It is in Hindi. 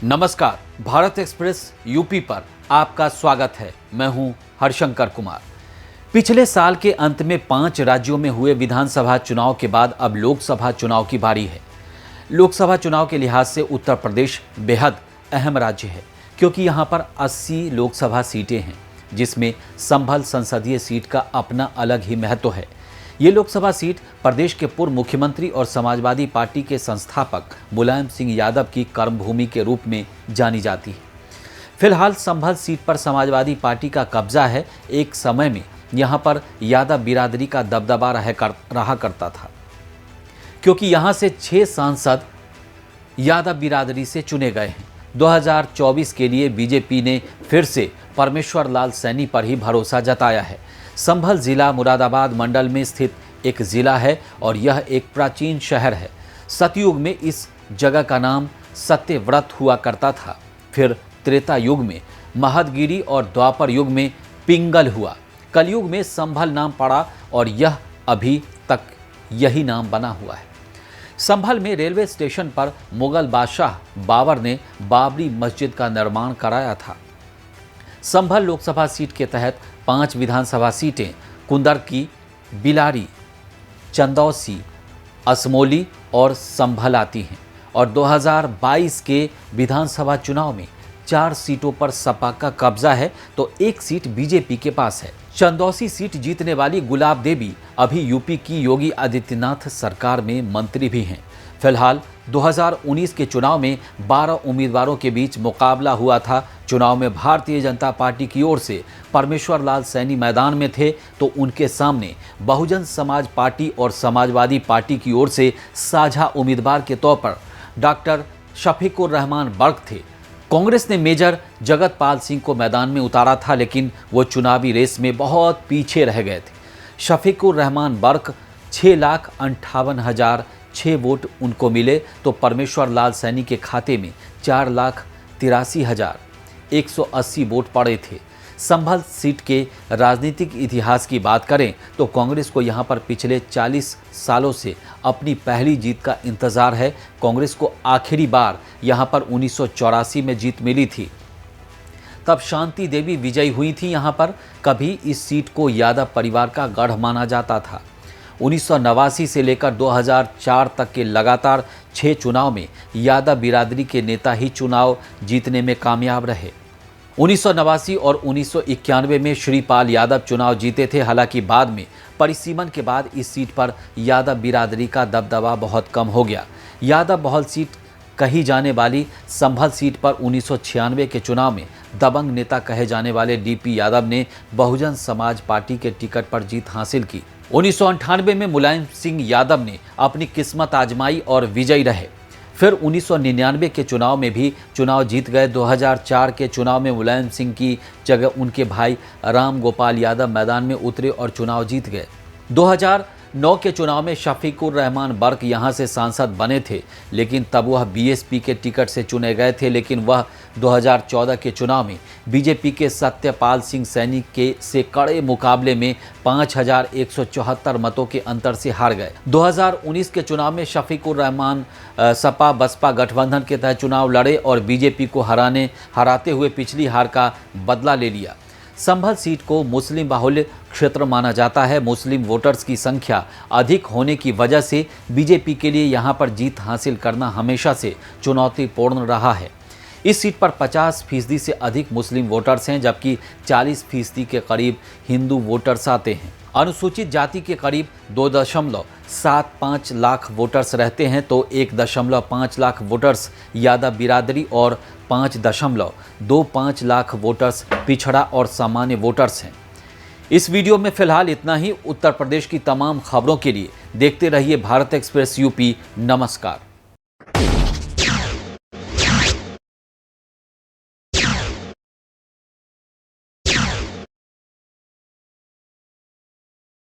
नमस्कार, भारत एक्सप्रेस यूपी पर आपका स्वागत है। मैं हूं हरशंकर कुमार। पिछले साल के अंत में 5 राज्यों में हुए विधानसभा चुनाव के बाद अब लोकसभा चुनाव की बारी है। लोकसभा चुनाव के लिहाज से उत्तर प्रदेश बेहद अहम राज्य है, क्योंकि यहां पर 80 लोकसभा सीटें हैं, जिसमें संभल संसदीय सीट का अपना अलग ही महत्व है। ये लोकसभा सीट प्रदेश के पूर्व मुख्यमंत्री और समाजवादी पार्टी के संस्थापक मुलायम सिंह यादव की कर्मभूमि के रूप में जानी जाती है। फिलहाल संभल सीट पर समाजवादी पार्टी का कब्जा है। एक समय में यहाँ पर यादव बिरादरी का दबदबा रहा करता था, क्योंकि यहाँ से 6 सांसद यादव बिरादरी से चुने गए हैं। 2024 के लिए बीजेपी ने फिर से परमेश्वर लाल सैनी पर ही भरोसा जताया है। संभल जिला मुरादाबाद मंडल में स्थित एक जिला है और यह एक प्राचीन शहर है। सतयुग में इस जगह का नाम सत्यव्रत हुआ करता था। फिर त्रेता युग में महदगिरी और द्वापर युग में पिंगल हुआ। कलयुग में संभल नाम पड़ा और यह अभी तक यही नाम बना हुआ है। संभल में रेलवे स्टेशन पर मुगल बादशाह बाबर ने बाबरी मस्जिद का निर्माण कराया था। संभल लोकसभा सीट के तहत 5 विधानसभा सीटें कुंदरकी, बिलारी, चंदौसी, असमोली और संभल आती हैं और 2022 के विधानसभा चुनाव में 4 सीटों पर सपा का कब्जा है तो 1 सीट बीजेपी के पास है। चंदौसी सीट जीतने वाली गुलाब देवी अभी यूपी की योगी आदित्यनाथ सरकार में मंत्री भी हैं। फिलहाल 2019 के चुनाव में 12 उम्मीदवारों के बीच मुकाबला हुआ था। चुनाव में भारतीय जनता पार्टी की ओर से परमेश्वर लाल सैनी मैदान में थे तो उनके सामने बहुजन समाज पार्टी और समाजवादी पार्टी की ओर से साझा उम्मीदवार के तौर पर डॉक्टर शफीकुर रहमान बर्क थे। कांग्रेस ने मेजर जगत पाल सिंह को मैदान में उतारा था, लेकिन वो चुनावी रेस में बहुत पीछे रह गए थे। शफीकुर रहमान बर्क 6,58,006 वोट उनको मिले तो परमेश्वर लाल सैनी के खाते में 4,83,180 वोट पड़े थे। संभल सीट के राजनीतिक इतिहास की बात करें तो कांग्रेस को यहां पर पिछले 40 सालों से अपनी पहली जीत का इंतजार है। कांग्रेस को आखिरी बार यहां पर 1984 में जीत मिली थी, तब शांति देवी विजयी हुई थी। यहां पर कभी इस सीट को यादव परिवार का गढ़ माना जाता था। 1989 से लेकर 2004 तक के लगातार 6 चुनाव में यादव बिरादरी के नेता ही चुनाव जीतने में कामयाब रहे। 1989 और 1991 में श्रीपाल यादव चुनाव जीते थे। हालांकि बाद में परिसीमन के बाद इस सीट पर यादव बिरादरी का दबदबा बहुत कम हो गया। यादव बहुल सीट कही जाने वाली संभल सीट पर 1996 के चुनाव में दबंग नेता कहे जाने वाले डीपी यादव ने बहुजन समाज पार्टी के टिकट पर जीत हासिल की। 1998 में मुलायम सिंह यादव ने अपनी किस्मत आजमाई और विजयी रहे। फिर 1999 के चुनाव में भी चुनाव जीत गए। 2004 के चुनाव में मुलायम सिंह की जगह उनके भाई राम गोपाल यादव मैदान में उतरे और चुनाव जीत गए। 2009 के चुनाव में शफीकुर रहमान बर्क यहां से सांसद बने थे, लेकिन तब वह बीएसपी के टिकट से चुने गए थे। लेकिन वह 2014 के चुनाव में बीजेपी के सत्यपाल सिंह सैनी के से कड़े मुकाबले में 5,174 मतों के अंतर से हार गए। 2019 के चुनाव में शफीकुर रहमान सपा बसपा गठबंधन के तहत चुनाव लड़े और बीजेपी को हराते हुए पिछली हार का बदला ले लिया। संभल सीट को मुस्लिम बाहुल्य क्षेत्र माना जाता है। मुस्लिम वोटर्स की संख्या अधिक होने की वजह से बीजेपी के लिए यहां पर जीत हासिल करना हमेशा से चुनौतीपूर्ण रहा है। इस सीट पर 50% से अधिक मुस्लिम वोटर्स हैं, जबकि 40% के करीब हिंदू वोटर्स आते हैं। अनुसूचित जाति के करीब 2.75 लाख वोटर्स रहते हैं तो 1.5 लाख वोटर्स यादव बिरादरी और 5.25 लाख वोटर्स पिछड़ा और सामान्य वोटर्स हैं। इस वीडियो में फिलहाल इतना ही। उत्तर प्रदेश की तमाम खबरों के लिए देखते रहिए भारत एक्सप्रेस यूपी। नमस्कार।